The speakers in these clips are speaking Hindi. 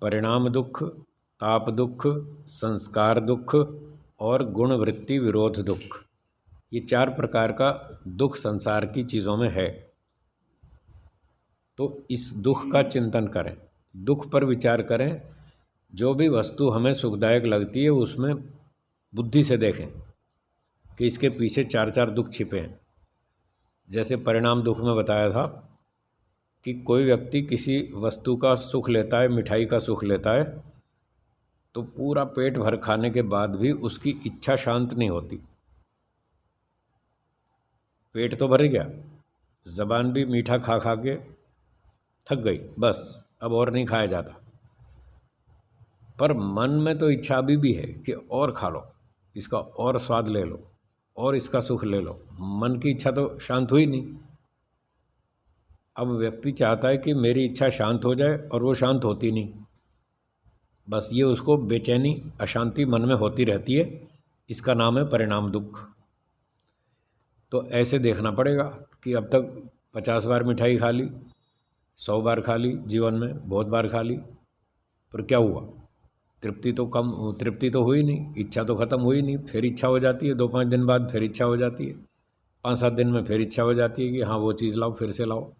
परिणाम दुख, ताप दुख, संस्कार दुख और गुणवृत्ति विरोध दुख। ये 4 प्रकार का दुख संसार की चीज़ों में है। तो इस दुख का चिंतन करें, दुख पर विचार करें। जो भी वस्तु हमें सुखदायक लगती है उसमें बुद्धि से देखें कि इसके पीछे 4 दुख छिपे हैं। जैसे परिणाम दुख में बताया था कि कोई व्यक्ति किसी वस्तु का सुख लेता है, मिठाई का सुख लेता है, तो पूरा पेट भर खाने के बाद भी उसकी इच्छा शांत नहीं होती। पेट तो भर गया, ज़बान भी मीठा खा खा के थक गई, बस अब और नहीं खाया जाता। पर मन में तो इच्छा अभी भी है कि और खा लो, इसका और स्वाद ले लो और इसका सुख ले लो। मन की इच्छा तो शांत हुई नहीं। अब व्यक्ति चाहता है कि मेरी इच्छा शांत हो जाए और वो शांत होती नहीं। बस ये उसको बेचैनी, अशांति मन में होती रहती है। इसका नाम है परिणाम दुख। तो ऐसे देखना पड़ेगा कि अब तक 50 बार मिठाई खा ली, 100 बार खा ली, जीवन में बहुत बार खा ली, पर क्या हुआ? तृप्ति तो हुई नहीं, इच्छा तो ख़त्म हुई नहीं। फिर इच्छा हो जाती है 2-5 दिन बाद, फिर इच्छा हो जाती है 5-7 दिन में, फिर इच्छा हो जाती है कि हाँ वो चीज़ लाओ, फिर से लाओ।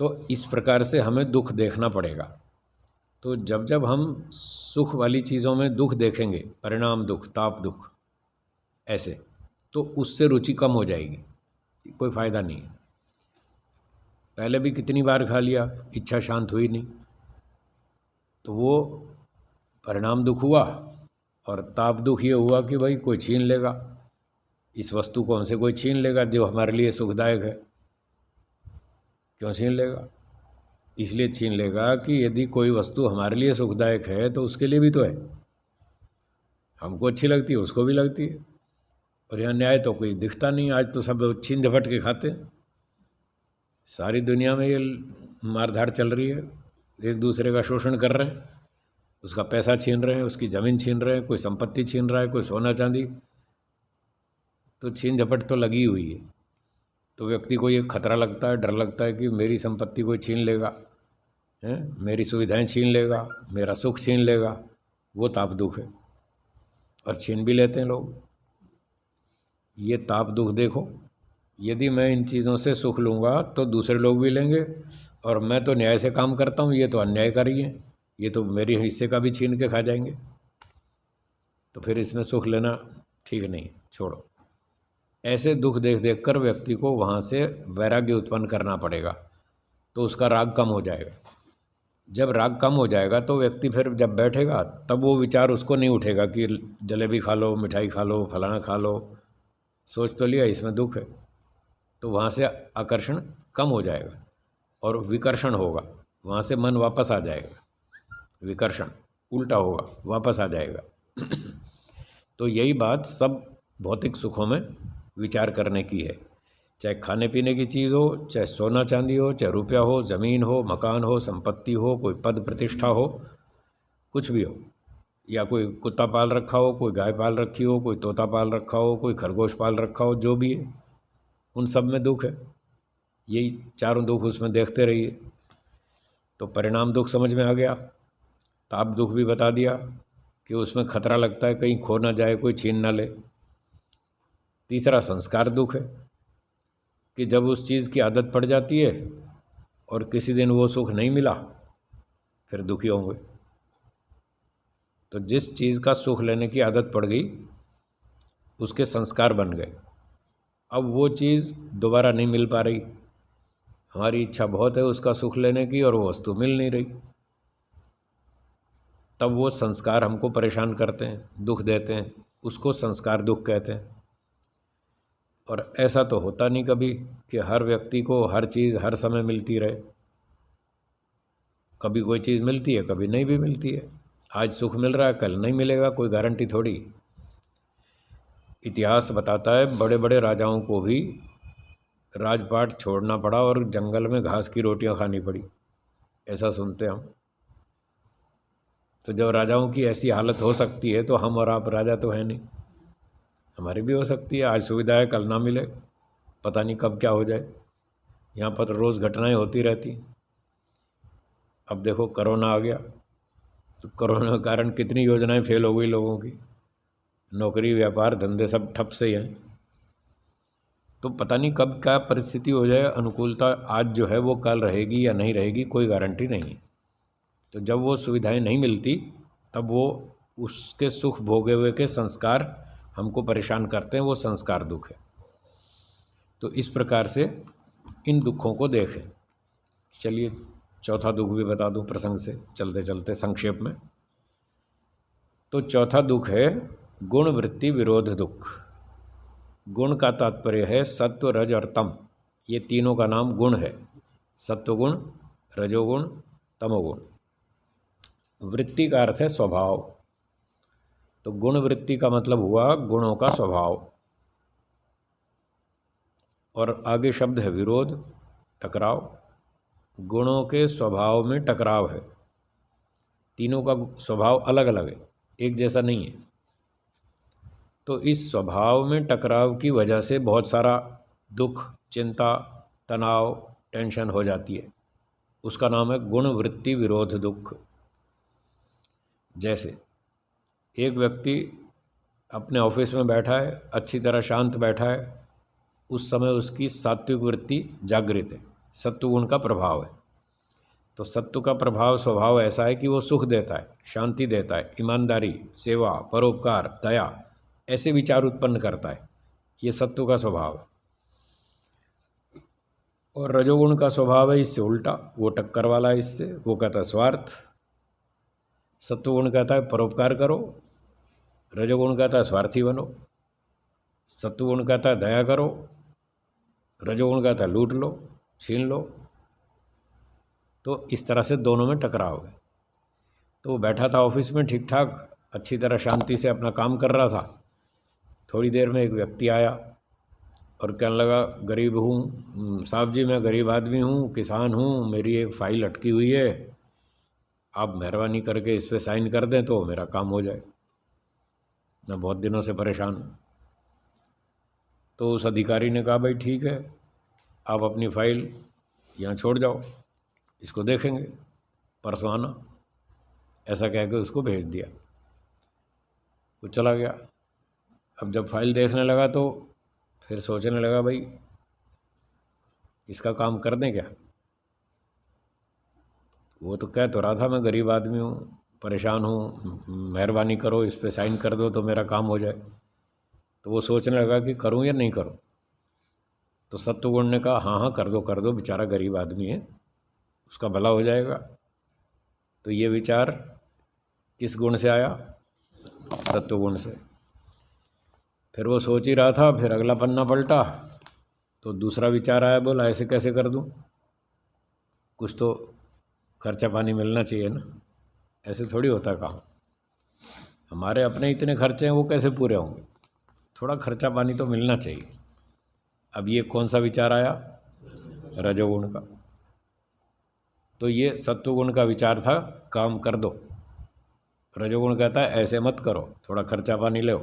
तो इस प्रकार से हमें दुख देखना पड़ेगा। तो जब जब हम सुख वाली चीज़ों में दुख देखेंगे, परिणाम दुख, ताप दुख, ऐसे, तो उससे रुचि कम हो जाएगी, कोई फ़ायदा नहीं है। पहले भी कितनी बार खा लिया, इच्छा शांत हुई नहीं, तो वो परिणाम दुख हुआ। और ताप दुख ये हुआ कि भाई कोई छीन लेगा, इस वस्तु को हमसे कोई छीन लेगा जो हमारे लिए सुखदायक है। क्यों छीन लेगा? इसलिए छीन लेगा कि यदि कोई वस्तु हमारे लिए सुखदायक है तो उसके लिए भी तो है। हमको अच्छी लगती है, उसको भी लगती है। और यहाँ न्याय तो कोई दिखता नहीं। आज तो सब छीन झपट के खाते हैं। सारी दुनिया में ये मारधाड़ चल रही है, एक दूसरे का शोषण कर रहे हैं, उसका पैसा छीन रहे हैं, उसकी ज़मीन छीन रहे हैं, कोई संपत्ति छीन रहा है, कोई सोना चांदी। तो छीन झपट तो लगी हुई है। तो व्यक्ति को ये खतरा लगता है, डर लगता है कि मेरी संपत्ति कोई छीन लेगा, हैं, मेरी सुविधाएं छीन लेगा, मेरा सुख छीन लेगा। वो ताप दुख है, और छीन भी लेते हैं लोग। ये ताप दुख देखो, यदि मैं इन चीज़ों से सुख लूँगा तो दूसरे लोग भी लेंगे, और मैं तो न्याय से काम करता हूँ, ये तो अन्यायकारी हैं, ये तो मेरे हिस्से का भी छीन के खा जाएंगे। तो फिर इसमें सुख लेना ठीक नहीं, छोड़ो। ऐसे दुख देख देख कर व्यक्ति को वहाँ से वैराग्य उत्पन्न करना पड़ेगा, तो उसका राग कम हो जाएगा। जब राग कम हो जाएगा तो व्यक्ति फिर जब बैठेगा तब वो विचार उसको नहीं उठेगा कि जलेबी खा लो, मिठाई खा लो, फलाना खा लो। सोच तो लिया इसमें दुख है, तो वहाँ से आकर्षण कम हो जाएगा और विकर्षण होगा। वहाँ से मन वापस आ जाएगा, विकर्षण उल्टा होगा, वापस आ जाएगा। तो यही बात सब भौतिक सुखों में विचार करने की है। चाहे खाने पीने की चीज़ हो, चाहे सोना चांदी हो, चाहे रुपया हो, ज़मीन हो, मकान हो, संपत्ति हो, कोई पद प्रतिष्ठा हो, कुछ भी हो, या कोई कुत्ता पाल रखा हो, कोई गाय पाल रखी हो, कोई तोता पाल रखा हो, कोई खरगोश पाल रखा हो, जो भी है उन सब में दुख है। यही 4 दुख उसमें देखते रहिए। तो परिणाम दुख समझ में आ गया। ताप दुख भी बता दिया कि उसमें खतरा लगता है कहीं खो ना जाए, कोई छीन ना ले। तीसरा संस्कार दुख है कि जब उस चीज़ की आदत पड़ जाती है और किसी दिन वो सुख नहीं मिला, फिर दुखी होंगे। तो जिस चीज़ का सुख लेने की आदत पड़ गई उसके संस्कार बन गए। अब वो चीज़ दोबारा नहीं मिल पा रही, हमारी इच्छा बहुत है उसका सुख लेने की और वो वस्तु मिल नहीं रही, तब वो संस्कार हमको परेशान करते हैं, दुख देते हैं। उसको संस्कार दुख कहते हैं। और ऐसा तो होता नहीं कभी कि हर व्यक्ति को हर चीज़ हर समय मिलती रहे। कभी कोई चीज़ मिलती है, कभी नहीं भी मिलती है। आज सुख मिल रहा है, कल नहीं मिलेगा, कोई गारंटी थोड़ी। इतिहास बताता है बड़े बड़े राजाओं को भी राजपाट छोड़ना पड़ा और जंगल में घास की रोटियां खानी पड़ी, ऐसा सुनते हम। तो जब राजाओं की ऐसी हालत हो सकती है तो हम और आप राजा तो हैं नहीं, हमारी भी हो सकती है। आज सुविधा है, कल ना मिले, पता नहीं कब क्या हो जाए। यहाँ पर रोज़ घटनाएं होती रहती। अब देखो कोरोना आ गया, तो कोरोना के कारण कितनी योजनाएं फेल हो गई लोगों की, नौकरी व्यापार धंधे सब ठप से ही हैं। तो पता नहीं कब क्या परिस्थिति हो जाए, अनुकूलता आज जो है वो कल रहेगी या नहीं रहेगी, कोई गारंटी नहीं। तो जब वो सुविधाएं नहीं मिलती तब वो उसके सुख भोगे हुए के संस्कार हमको परेशान करते हैं, वो संस्कार दुख है। तो इस प्रकार से इन दुखों को देखें। चलिए चौथा दुख भी बता दूं प्रसंग से चलते चलते संक्षेप में। तो चौथा दुख है गुण वृत्ति विरोध दुख। गुण का तात्पर्य है सत्व रज और तम, ये तीनों का नाम गुण है, सत्वगुण, रजोगुण, तमोगुण। वृत्ति का अर्थ है स्वभाव, तो गुण वृत्ति का मतलब हुआ गुणों का स्वभाव। और आगे शब्द है विरोध, टकराव। गुणों के स्वभाव में टकराव है, तीनों का स्वभाव अलग अलग है, एक जैसा नहीं है। तो इस स्वभाव में टकराव की वजह से बहुत सारा दुख, चिंता, तनाव, टेंशन हो जाती है, उसका नाम है गुण वृत्ति विरोध दुख। जैसे एक व्यक्ति अपने ऑफिस में बैठा है, अच्छी तरह शांत बैठा है, उस समय उसकी सात्विक वृत्ति जागृत है, सत्वगुण का प्रभाव है। तो सत्व का प्रभाव स्वभाव ऐसा है कि वो सुख देता है, शांति देता है, ईमानदारी, सेवा, परोपकार, दया, ऐसे विचार उत्पन्न करता है, ये सत्व का स्वभाव है। और रजोगुण का स्वभाव है इससे उल्टा, वो टक्कर वाला है इससे, वो कहता है स्वार्थ। सत्वगुण कहता है परोपकार करो, रजोगुण कहता है स्वार्थी बनो। सत्वगुण कहता है दया करो, रजोगुण कहता है लूट लो, छीन लो। तो इस तरह से दोनों में टकराव है। तो वो बैठा था ऑफिस में ठीक ठाक, अच्छी तरह शांति से अपना काम कर रहा था। थोड़ी देर में एक व्यक्ति आया और कहने लगा, गरीब हूँ साहब जी, मैं गरीब आदमी हूँ, किसान हूँ, मेरी एक फ़ाइल अटकी हुई है, आप मेहरबानी करके इस पर साइन कर दें तो मेरा काम हो जाए, मैं बहुत दिनों से परेशान हूँ। तो उस अधिकारी ने कहा, भाई ठीक है, आप अपनी फ़ाइल यहाँ छोड़ जाओ, इसको देखेंगे, परसों आना, ऐसा कह के उसको भेज दिया। वो चला गया। अब जब फाइल देखने लगा तो फिर सोचने लगा, भाई इसका काम कर दें क्या। वो तो कह तो रहा था मैं गरीब आदमी हूँ, परेशान हूँ, मेहरबानी करो इस पे साइन कर दो तो मेरा काम हो जाए। तो वो सोचने लगा कि करूँ या नहीं करूँ। तो सत्वगुण ने कहा, हाँ हाँ कर दो, बेचारा गरीब आदमी है, उसका भला हो जाएगा। तो ये विचार किस गुण से आया? सत्वगुण से। फिर वो सोच ही रहा था, फिर अगला पन्ना पलटा तो दूसरा विचार आया, बोला ऐसे कैसे कर दूं, कुछ तो खर्चा पानी मिलना चाहिए ना, ऐसे थोड़ी होता काम, हमारे अपने इतने खर्चे हैं वो कैसे पूरे होंगे, थोड़ा खर्चा पानी तो मिलना चाहिए। अब ये कौन सा विचार आया? रजोगुण का। तो ये सत्वगुण का विचार था, काम कर दो। रजोगुण कहता है ऐसे मत करो, थोड़ा खर्चा पानी लो।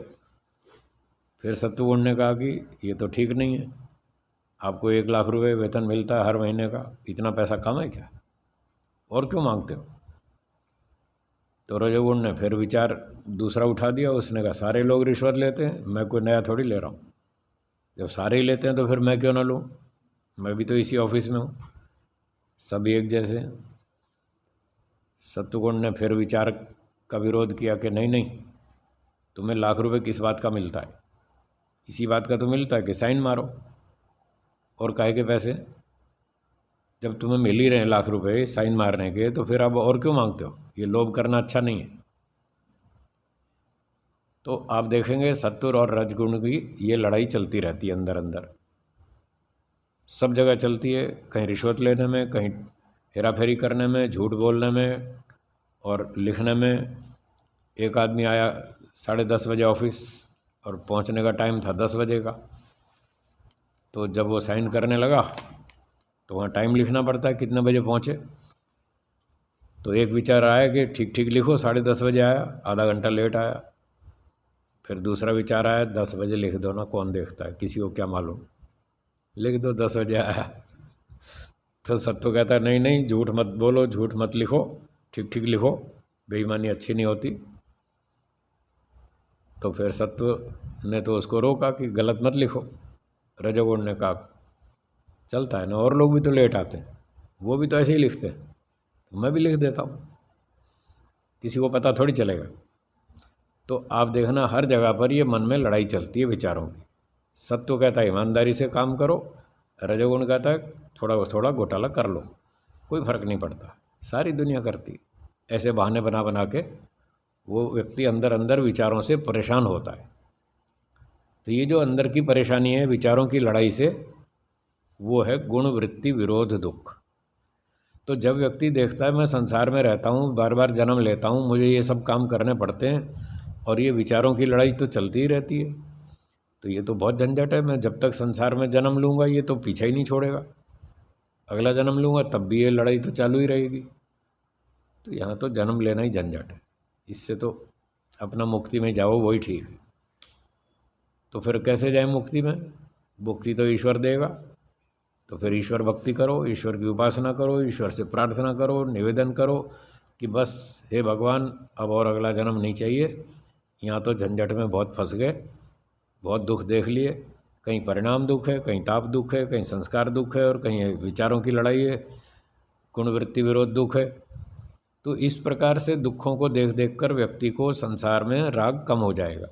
फिर सत्वगुण ने कहा कि ये तो ठीक नहीं है, आपको 1 लाख रुपए वेतन मिलता है हर महीने का, इतना पैसा कम है क्या, और क्यों मांगते हो। तो रजोगुण ने फिर विचार दूसरा उठा दिया, उसने कहा सारे लोग रिश्वत लेते हैं, मैं कोई नया थोड़ी ले रहा हूँ, जब सारे ही लेते हैं तो फिर मैं क्यों ना लूँ, मैं भी तो इसी ऑफिस में हूँ, सभी एक जैसे हैं। सत्वगुण ने फिर विचार का विरोध किया कि नहीं नहीं, तुम्हें 1 लाख रुपए किस बात का मिलता है, इसी बात का तो मिलता है कि साइन मारो, और काहे के पैसे, जब तुम्हें मिल ही रहे हैं 1 लाख रुपए साइन मारने के, तो फिर अब और क्यों मांगते हो, ये लोभ करना अच्छा नहीं है। तो आप देखेंगे सत्वर और रजगुण की ये लड़ाई चलती रहती है अंदर अंदर, सब जगह चलती है, कहीं रिश्वत लेने में, कहीं हेरा फेरी करने में, झूठ बोलने में और लिखने में। एक आदमी आया 10:30 बजे ऑफिस और पहुंचने का टाइम था 10 बजे का, तो जब वो साइन करने लगा तो वहाँ टाइम लिखना पड़ता है कितने बजे पहुँचे। तो एक विचार आया कि ठीक ठीक लिखो, 10:30 बजे आया, आधा घंटा लेट आया। फिर दूसरा विचार आया, 10 बजे लिख दो ना, कौन देखता है, किसी को क्या मालूम, लिख दो 10 बजे आया। तो सत्व कहता है नहीं नहीं, झूठ मत बोलो, झूठ मत लिखो, ठीक ठीक लिखो, बेईमानी अच्छी नहीं होती। तो फिर सत्व ने तो उसको रोका कि गलत मत लिखो। रजोगुण ने कहा चलता है ना, और लोग भी तो लेट आते हैं, वो भी तो ऐसे ही लिखते हैं, तो मैं भी लिख देता हूँ, किसी को पता थोड़ी चलेगा। तो आप देखना हर जगह पर ये मन में लड़ाई चलती है विचारों की। सत्व कहता है ईमानदारी से काम करो, रजोगुण कहता है थोड़ा थोड़ा घोटाला कर लो, कोई फर्क नहीं पड़ता, सारी दुनिया करती। ऐसे बहाने बना बना के वो व्यक्ति अंदर अंदर विचारों से परेशान होता है। तो ये जो अंदर की परेशानी है विचारों की लड़ाई से, वो है गुण वृत्ति विरोध दुख। तो जब व्यक्ति देखता है मैं संसार में रहता हूँ, बार बार जन्म लेता हूँ, मुझे ये सब काम करने पड़ते हैं और ये विचारों की लड़ाई तो चलती ही रहती है, तो ये तो बहुत झंझट है। मैं जब तक संसार में जन्म लूँगा ये तो पीछा ही नहीं छोड़ेगा, अगला जन्म लूँगा तब भी ये लड़ाई तो चालू ही रहेगी। तो यहाँ तो जन्म लेना ही झंझट है, इससे तो अपना मुक्ति में जाओ वही ठीक है। तो फिर कैसे जाए मुक्ति में? मुक्ति तो ईश्वर देगा, तो फिर ईश्वर भक्ति करो, ईश्वर की उपासना करो, ईश्वर से प्रार्थना करो, निवेदन करो कि बस हे भगवान अब और अगला जन्म नहीं चाहिए, यहाँ तो झंझट में बहुत फंस गए, बहुत दुख देख लिए, कहीं परिणाम दुख है, कहीं ताप दुख है, कहीं संस्कार दुख है और कहीं विचारों की लड़ाई है, गुण वृत्ति विरोध दुख है। तो इस प्रकार से दुखों को देख देख कर व्यक्ति को संसार में राग कम हो जाएगा।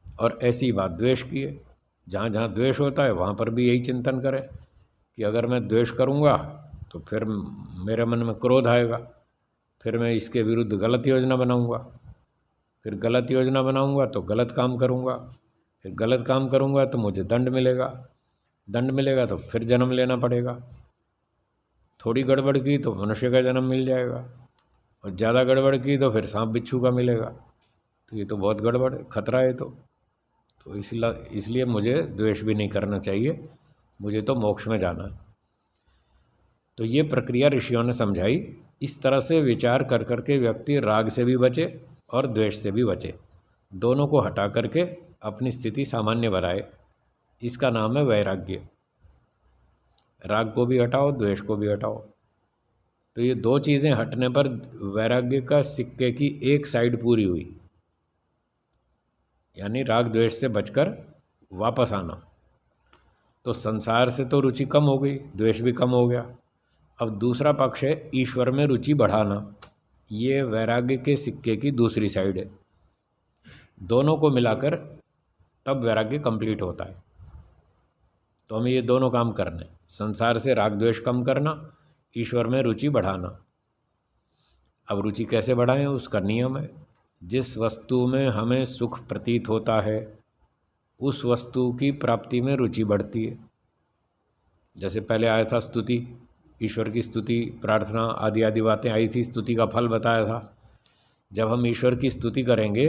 और ऐसी बात द्वेष की है, जहाँ जहाँ द्वेष होता है वहाँ पर भी यही चिंतन करें कि अगर मैं द्वेष करूँगा तो फिर मेरे मन में क्रोध आएगा, फिर मैं इसके विरुद्ध गलत योजना बनाऊँगा, फिर गलत योजना बनाऊँगा तो गलत काम करूँगा, फिर गलत काम करूँगा तो मुझे दंड मिलेगा, दंड मिलेगा तो फिर जन्म लेना पड़ेगा, थोड़ी गड़बड़ की तो मनुष्य का जन्म मिल जाएगा और ज़्यादा गड़बड़ की तो फिर सांप बिच्छू का मिलेगा। तो ये तो बहुत गड़बड़ है, खतरा है। तो इसलिए मुझे द्वेष भी नहीं करना चाहिए, मुझे तो मोक्ष में जाना है। तो ये प्रक्रिया ऋषियों ने समझाई। इस तरह से विचार कर करके व्यक्ति राग से भी बचे और द्वेष से भी बचे, दोनों को हटा करके अपनी स्थिति सामान्य बनाए। इसका नाम है वैराग्य। राग को भी हटाओ, द्वेष को भी हटाओ। तो ये दो चीज़ें हटने पर वैराग्य का सिक्के की एक साइड पूरी हुई, यानी राग द्वेष से बचकर वापस आना। तो संसार से तो रुचि कम हो गई, द्वेष भी कम हो गया। अब दूसरा पक्ष है ईश्वर में रुचि बढ़ाना, ये वैराग्य के सिक्के की दूसरी साइड है। दोनों को मिलाकर तब वैराग्य कंप्लीट होता है। तो हमें ये दोनों काम करने, संसार से राग द्वेष कम करना, ईश्वर में रुचि बढ़ाना। अब रुचि कैसे बढ़ाएं, उसका नियम है, जिस वस्तु में हमें सुख प्रतीत होता है उस वस्तु की प्राप्ति में रुचि बढ़ती है। जैसे पहले आया था स्तुति, ईश्वर की स्तुति, प्रार्थना आदि आदि बातें आई थी, स्तुति का फल बताया था। जब हम ईश्वर की स्तुति करेंगे,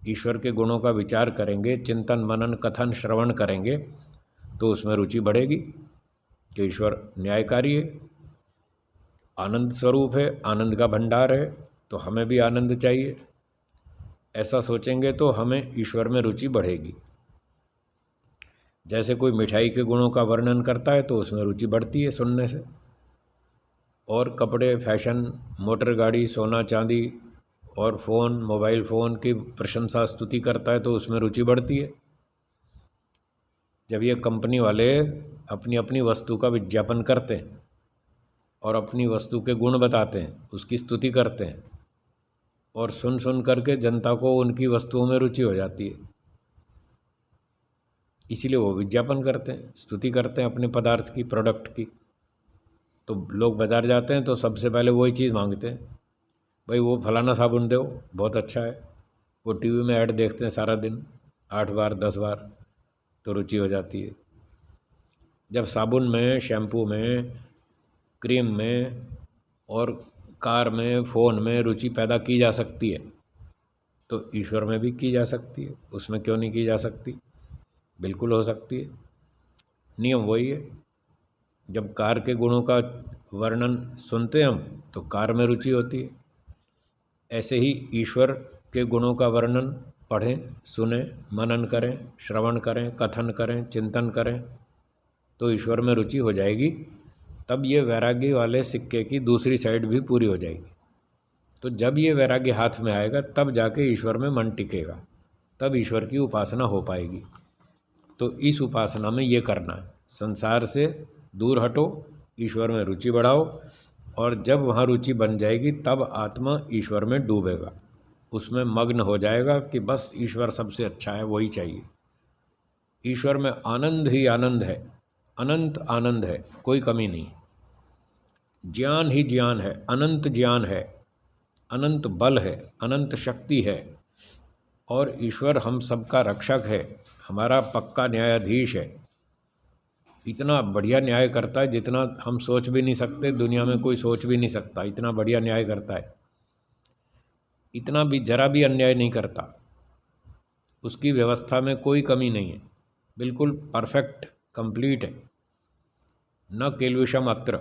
ईश्वर के गुणों का विचार करेंगे, चिंतन मनन कथन श्रवण करेंगे, तो उसमें रुचि बढ़ेगी कि ईश्वर न्यायकारी है, आनंद स्वरूप है, आनंद का भंडार है, तो हमें भी आनंद चाहिए। ऐसा सोचेंगे तो हमें ईश्वर में रुचि बढ़ेगी। जैसे कोई मिठाई के गुणों का वर्णन करता है तो उसमें रुचि बढ़ती है सुनने से, और कपड़े, फैशन, मोटर गाड़ी, सोना चांदी और फ़ोन, मोबाइल फ़ोन की प्रशंसा स्तुति करता है तो उसमें रुचि बढ़ती है। जब ये कंपनी वाले अपनी अपनी वस्तु का विज्ञापन करते हैं और अपनी वस्तु के गुण बताते हैं, उसकी स्तुति करते हैं, और सुन सुन करके जनता को उनकी वस्तुओं में रुचि हो जाती है, इसीलिए वो विज्ञापन करते हैं, स्तुति करते हैं अपने पदार्थ की, प्रोडक्ट की। तो लोग बाज़ार जाते हैं तो सबसे पहले वही चीज़ मांगते हैं, भाई वो फलाना साबुन दो, बहुत अच्छा है। वो टीवी में ऐड देखते हैं सारा दिन 8 बार 10 बार, तो रुचि हो जाती है। जब साबुन में, शैम्पू में, क्रीम में और कार में, फ़ोन में रुचि पैदा की जा सकती है तो ईश्वर में भी की जा सकती है, उसमें क्यों नहीं की जा सकती? बिल्कुल हो सकती है। नियम वही है, जब कार के गुणों का वर्णन सुनते हम तो कार में रुचि होती है, ऐसे ही ईश्वर के गुणों का वर्णन पढ़ें, सुने, मनन करें, श्रवण करें, कथन करें, चिंतन करें तो ईश्वर में रुचि हो जाएगी तब ये वैराग्य वाले सिक्के की दूसरी साइड भी पूरी हो जाएगी। तो जब ये वैराग्य हाथ में आएगा तब जाके ईश्वर में मन टिकेगा, तब ईश्वर की उपासना हो पाएगी। तो इस उपासना में ये करना है, संसार से दूर हटो, ईश्वर में रुचि बढ़ाओ, और जब वहाँ रुचि बन जाएगी तब आत्मा ईश्वर में डूबेगा, उसमें मग्न हो जाएगा कि बस ईश्वर सबसे अच्छा है, वही चाहिए। ईश्वर में आनंद ही आनंद है, अनंत आनंद है, कोई कमी नहीं। ज्ञान ही ज्ञान है, अनंत ज्ञान है, अनंत बल है, अनंत शक्ति है, और ईश्वर हम सबका रक्षक है, हमारा पक्का न्यायाधीश है। इतना बढ़िया न्याय करता है जितना हम सोच भी नहीं सकते, दुनिया में कोई सोच भी नहीं सकता, इतना बढ़िया न्याय करता है। इतना भी जरा भी अन्याय नहीं करता, उसकी व्यवस्था में कोई कमी नहीं है, बिल्कुल परफेक्ट कंप्लीट है। न केल्विषम अत्र,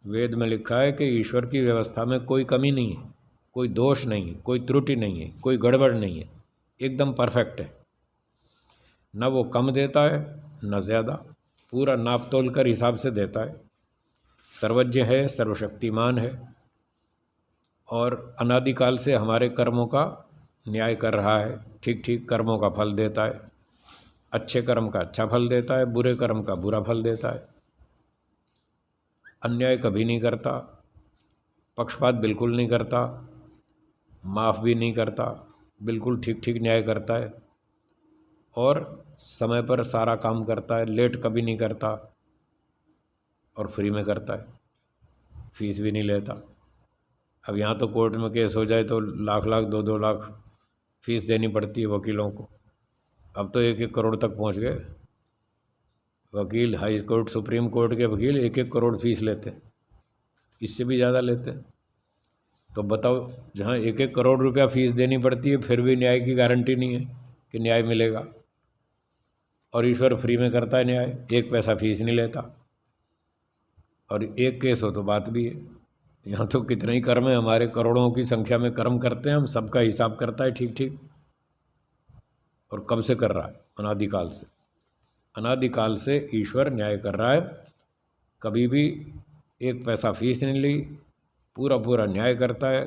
वेद में लिखा है कि ईश्वर की व्यवस्था में कोई कमी नहीं है, कोई दोष नहीं है, कोई त्रुटि नहीं है, कोई गड़बड़ नहीं है, एकदम परफेक्ट है। न वो कम देता है न ज़्यादा, पूरा नाप तोल कर हिसाब से देता है। सर्वज्ञ है, सर्वशक्तिमान है, और अनादिकाल से हमारे कर्मों का न्याय कर रहा है, ठीक ठीक कर्मों का फल देता है। अच्छे कर्म का अच्छा फल देता है, बुरे कर्म का बुरा फल देता है। अन्याय कभी नहीं करता, पक्षपात बिल्कुल नहीं करता, माफ़ भी नहीं करता, बिल्कुल ठीक ठीक न्याय करता है, और समय पर सारा काम करता है, लेट कभी नहीं करता, और फ्री में करता है, फीस भी नहीं लेता। अब यहाँ तो कोर्ट में केस हो जाए तो लाख लाख 2-2 लाख फीस देनी पड़ती है वकीलों को। अब तो 1-1 करोड़ तक पहुँच गए वकील, हाई कोर्ट सुप्रीम कोर्ट के वकील 1-1 करोड़ फीस लेते हैं, इससे भी ज़्यादा लेते हैं। तो बताओ, जहाँ 1-1 करोड़ रुपया फीस देनी पड़ती है फिर भी न्याय की गारंटी नहीं है कि न्याय मिलेगा, और ईश्वर फ्री में करता है न्याय, 1 पैसा फीस नहीं लेता, और 1 केस हो तो बात भी है। यहाँ तो कितने ही कर्म है, हमारे करोड़ों की संख्या में कर्म करते हैं हम, सबका हिसाब करता है ठीक ठीक, और कब से कर रहा है? अनादिकाल से। अनादिकाल से ईश्वर न्याय कर रहा है, कभी भी 1 पैसा फीस नहीं ली, पूरा पूरा न्याय करता है,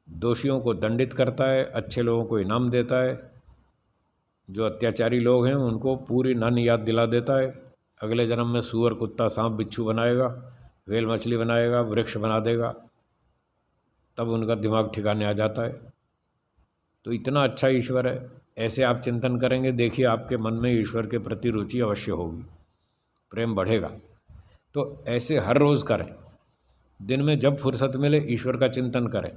दोषियों को दंडित करता है, अच्छे लोगों को इनाम देता है, जो अत्याचारी लोग हैं उनको पूरी नन याद दिला देता है, अगले जन्म में सूअर कुत्ता सांप बिच्छू बनाएगा, व्हेल मछली बनाएगा, वृक्ष बना देगा, तब उनका दिमाग ठिकाने आ जाता है। तो इतना अच्छा ईश्वर है, ऐसे आप चिंतन करेंगे, देखिए आपके मन में ईश्वर के प्रति रुचि अवश्य होगी, प्रेम बढ़ेगा। तो ऐसे हर रोज़ करें, दिन में जब फुर्सत मिले ईश्वर का चिंतन करें,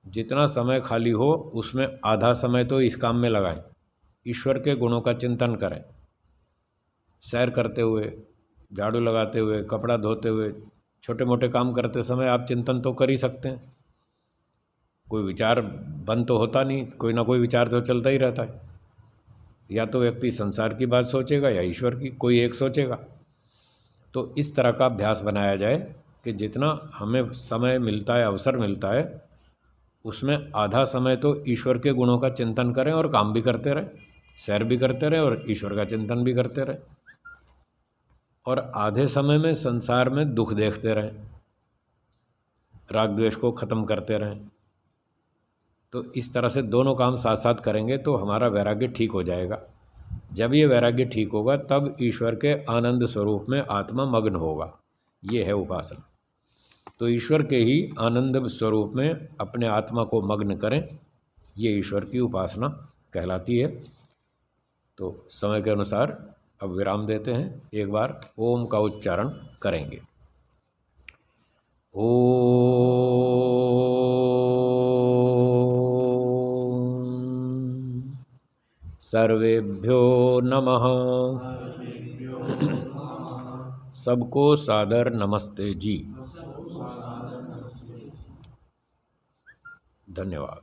जितना समय खाली हो उसमें आधा समय तो इस काम में लगाएं, ईश्वर के गुणों का चिंतन करें। सैर करते हुए, झाड़ू लगाते हुए, कपड़ा धोते हुए, छोटे मोटे काम करते समय आप चिंतन तो कर ही सकते हैं। कोई विचार बंद तो होता नहीं, कोई ना कोई विचार तो चलता ही रहता है, या तो व्यक्ति संसार की बात सोचेगा या ईश्वर की, कोई एक सोचेगा। तो इस तरह का अभ्यास बनाया जाए कि जितना हमें समय मिलता है, अवसर मिलता है, उसमें आधा समय तो ईश्वर के गुणों का चिंतन करें और काम भी करते रहें, सैर भी करते रहें और ईश्वर का चिंतन भी करते रहें, और आधे समय में संसार में दुख देखते रहें, राग द्वेष को ख़त्म करते रहें। तो इस तरह से दोनों काम साथ साथ करेंगे तो हमारा वैराग्य ठीक हो जाएगा। जब ये वैराग्य ठीक होगा तब ईश्वर के आनंद स्वरूप में आत्मा मग्न होगा, ये है उपासना। तो ईश्वर के ही आनंद स्वरूप में अपने आत्मा को मग्न करें, ये ईश्वर की उपासना कहलाती है। तो समय के अनुसार अब विराम देते हैं, एक बार ओम का उच्चारण करेंगे। ओम सर्वेभ्यो नमः। सबको सादर नमस्ते जी। धन्यवाद।